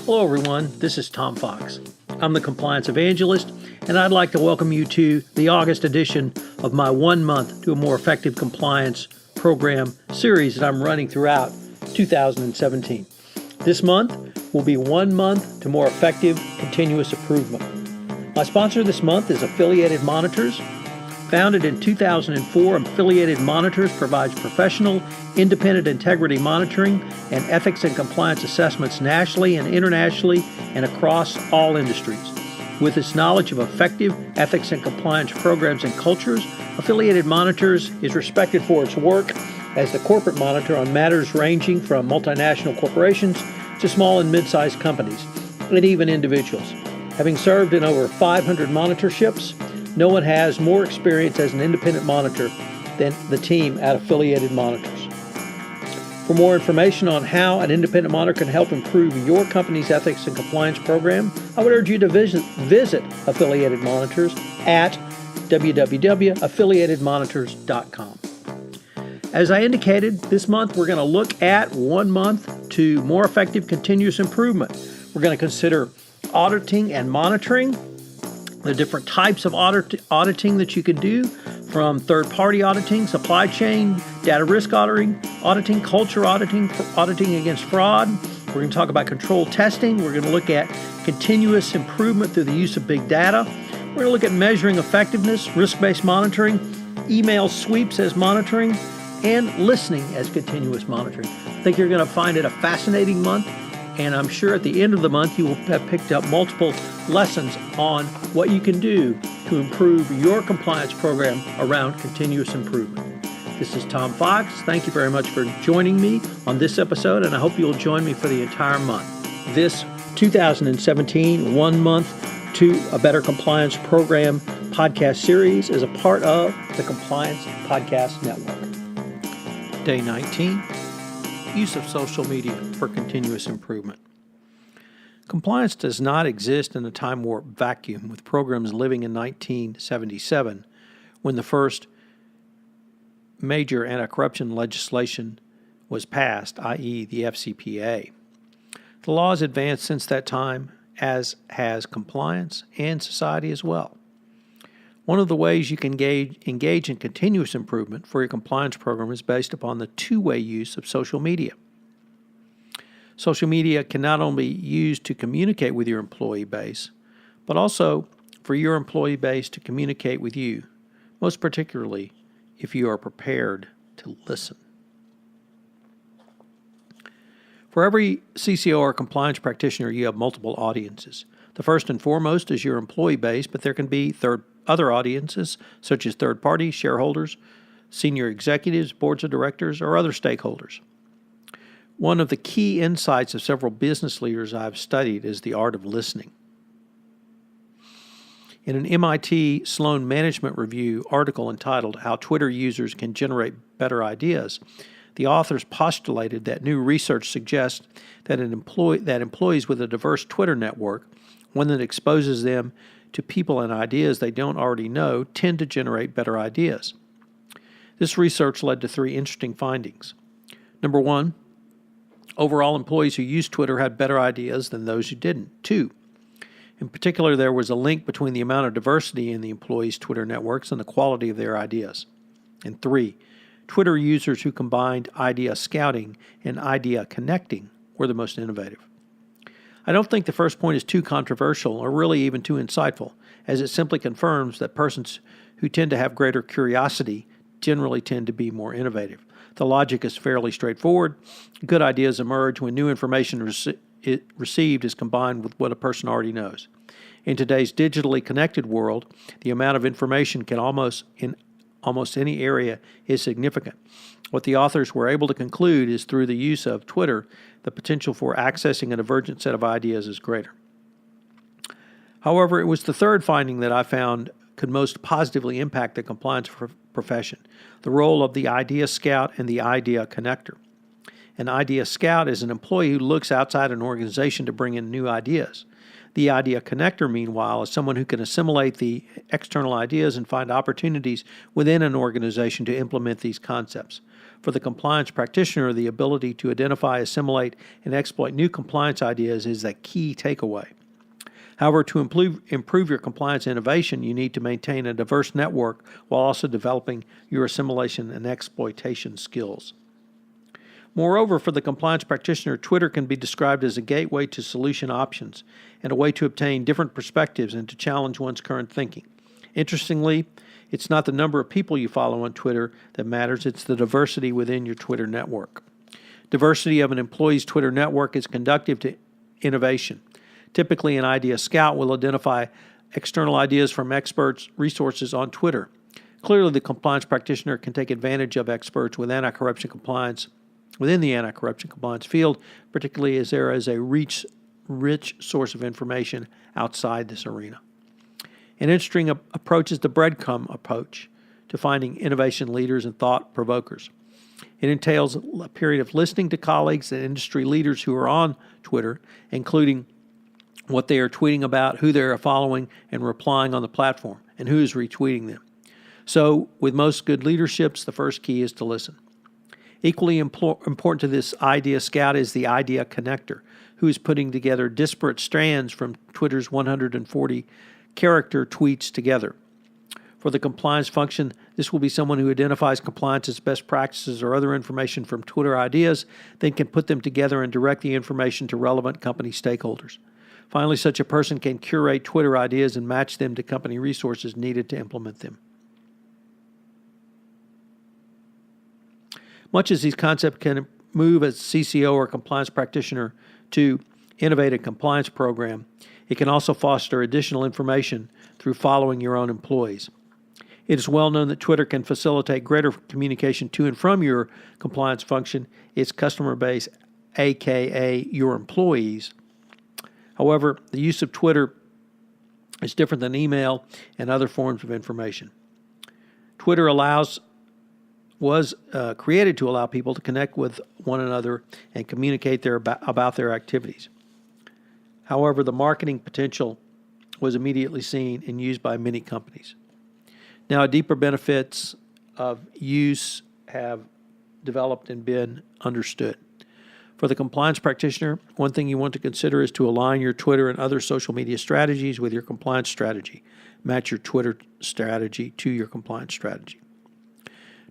Hello everyone, this is Tom Fox. I'm the Compliance Evangelist, and I'd like to welcome you to the August edition of my 1 month to a more effective compliance program series that I'm running throughout 2017. This month will be 1 month to more effective continuous improvement. My sponsor this month is Affiliated Monitors. Founded in 2004, Affiliated Monitors provides professional, independent integrity monitoring and ethics and compliance assessments nationally and internationally and across all industries. With its knowledge of effective ethics and compliance programs and cultures, Affiliated Monitors is respected for its work as the corporate monitor on matters ranging from multinational corporations to small and mid-sized companies, and even individuals. Having served in over 500 monitorships, no one has more experience as an independent monitor than the team at Affiliated Monitors. For more information on how an independent monitor can help improve your company's ethics and compliance program, I would urge you to visit Affiliated Monitors at www.affiliatedmonitors.com. As I indicated, this month we're going to look at 1 month to more effective continuous improvement. We're going to consider auditing and monitoring, the different types of auditing that you can do, from third-party auditing, supply chain, data risk auditing, culture auditing against fraud. We're going to talk about control testing. We're going to look at continuous improvement through the use of big data. We're going to look at measuring effectiveness, risk-based monitoring, email sweeps as monitoring, and listening as continuous monitoring. I think you're going to find it a fascinating month, and I'm sure at the end of the month you will have picked up multiple lessons on what you can do to improve your compliance program around continuous improvement. This is Tom Fox. Thank you very much for joining me on this episode, and I hope you'll join me for the entire month. This 2017 1 month to a better compliance program podcast series is a part of the Compliance Podcast Network. Day 19, use of social media for continuous improvement. Compliance does not exist in a time warp vacuum, with programs living in 1977 when the first major anti-corruption legislation was passed, i.e. the FCPA. The law has advanced since that time, as has compliance and society as well. One of the ways you can engage in continuous improvement for your compliance program is based upon the two-way use of social media. Social media can not only be used to communicate with your employee base, but also for your employee base to communicate with you, most particularly if you are prepared to listen. For every CCO or compliance practitioner, you have multiple audiences. The first and foremost is your employee base, but there can be other audiences, such as third parties, shareholders, senior executives, boards of directors, or other stakeholders. One of the key insights of several business leaders I've studied is the art of listening. In an MIT Sloan Management Review article entitled How Twitter Users Can Generate Better Ideas, the authors postulated that new research suggests that employees with a diverse Twitter network, one that exposes them to people and ideas they don't already know, tend to generate better ideas. This research led to 3 interesting findings. Number 1, overall employees who used Twitter had better ideas than those who didn't. 2, in particular, there was a link between the amount of diversity in the employees' Twitter networks and the quality of their ideas. And 3, Twitter users who combined idea scouting and idea connecting were the most innovative. I don't think the first point is too controversial or really even too insightful, as it simply confirms that persons who tend to have greater curiosity generally tend to be more innovative. The logic is fairly straightforward. Good ideas emerge when new information received is combined with what a person already knows. In today's digitally connected world, the amount of information in almost any area is significant. What the authors were able to conclude is through the use of Twitter, the potential for accessing a divergent set of ideas is greater. However, it was the third finding that I found could most positively impact the compliance profession, the role of the idea scout and the idea connector. An idea scout is an employee who looks outside an organization to bring in new ideas. The idea connector, meanwhile, is someone who can assimilate the external ideas and find opportunities within an organization to implement these concepts. For the compliance practitioner, the ability to identify, assimilate, and exploit new compliance ideas is the key takeaway. However, to improve your compliance innovation, you need to maintain a diverse network while also developing your assimilation and exploitation skills. Moreover, for the compliance practitioner, Twitter can be described as a gateway to solution options and a way to obtain different perspectives and to challenge one's current thinking. Interestingly, it's not the number of people you follow on Twitter that matters, it's the diversity within your Twitter network. Diversity of an employee's Twitter network is conducive to innovation. Typically, an idea scout will identify external ideas from experts' resources on Twitter. Clearly, the compliance practitioner can take advantage of experts with anti-corruption compliance within the anti-corruption compliance field, particularly as there is a rich source of information outside this arena. An interesting approach is the breadcrumb approach to finding innovation leaders and thought provokers. It entails a period of listening to colleagues and industry leaders who are on Twitter, including what they are tweeting about, who they are following and replying on the platform, and who is retweeting them. So, with most good leaderships, the first key is to listen. Equally important to this idea scout is the idea connector, who is putting together disparate strands from Twitter's 140 character tweets together. For the compliance function, this will be someone who identifies compliance as best practices or other information from Twitter ideas, then can put them together and direct the information to relevant company stakeholders. Finally, such a person can curate Twitter ideas and match them to company resources needed to implement them. Much as these concepts can move as CCO or compliance practitioner to innovate a compliance program, it can also foster additional information through following your own employees. It is well known that Twitter can facilitate greater communication to and from your compliance function, its customer base, aka your employees. However, the use of Twitter is different than email and other forms of information. Twitter was created to allow people to connect with one another and communicate about their activities. However, the marketing potential was immediately seen and used by many companies. Now, deeper benefits of use have developed and been understood. For the compliance practitioner, one thing you want to consider is to align your Twitter and other social media strategies with your compliance strategy. Match your Twitter strategy to your compliance strategy.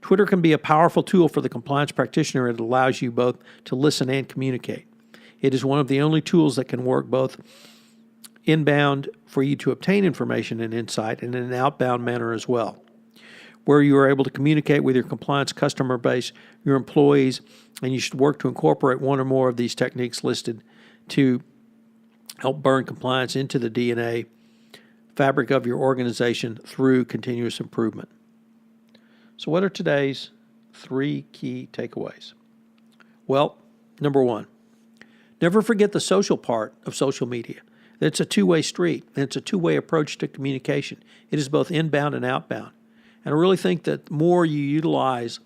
Twitter can be a powerful tool for the compliance practitioner. It allows you both to listen and communicate. It is one of the only tools that can work both inbound for you to obtain information and insight and in an outbound manner as well, where you are able to communicate with your compliance customer base, your employees, and you should work to incorporate one or more of these techniques listed to help burn compliance into the DNA fabric of your organization through continuous improvement. So what are today's 3 key takeaways? Well, number 1, never forget the social part of social media. It's a two-way street, and it's a two-way approach to communication. It is both inbound and outbound. And I really think that the more you utilize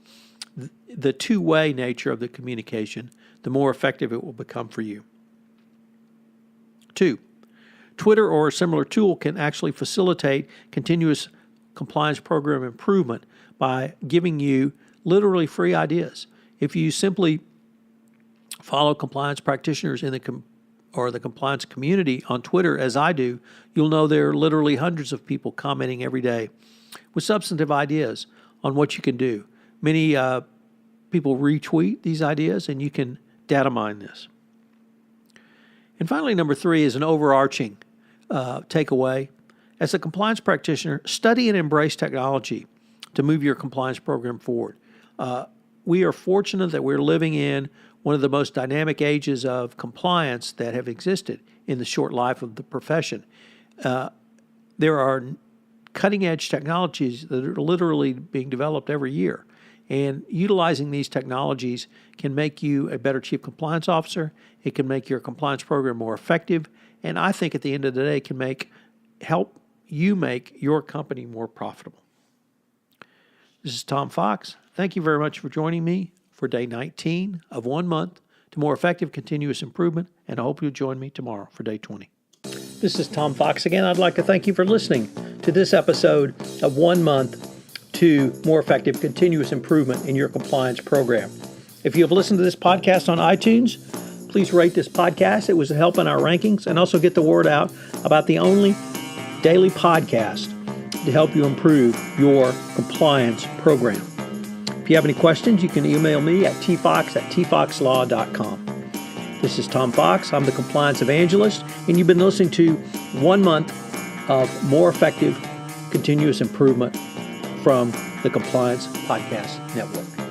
the two-way nature of the communication, the more effective it will become for you. 2, Twitter or a similar tool can actually facilitate continuous compliance program improvement by giving you literally free ideas. If you simply follow compliance practitioners in the compliance community on Twitter, as I do, you'll know there are literally hundreds of people commenting every day with substantive ideas on what you can do. Many people retweet these ideas, and you can data mine this. And finally, number 3 is an overarching takeaway. As a compliance practitioner, study and embrace technology to move your compliance program forward. We are fortunate that we're living in one of the most dynamic ages of compliance that have existed in the short life of the profession. There are cutting-edge technologies that are literally being developed every year. And utilizing these technologies can make you a better chief compliance officer. It can make your compliance program more effective. And I think at the end of the day, it can help you make your company more profitable. This is Tom Fox. Thank you very much for joining me for for day 19 of 1 month to more effective continuous improvement, and I hope you'll join me tomorrow for day 20. This is Tom Fox again. I'd like to thank you for listening to this episode of 1 month to more effective continuous improvement in your compliance program. If you have listened to this podcast on iTunes, please rate this podcast. It was a help in our rankings, and also get the word out about the only daily podcast to help you improve your compliance program. If you have any questions, you can email me at tfox@tfoxlaw.com. This is Tom Fox. I'm the Compliance Evangelist, and you've been listening to 1 month of more effective continuous improvement from the Compliance Podcast Network.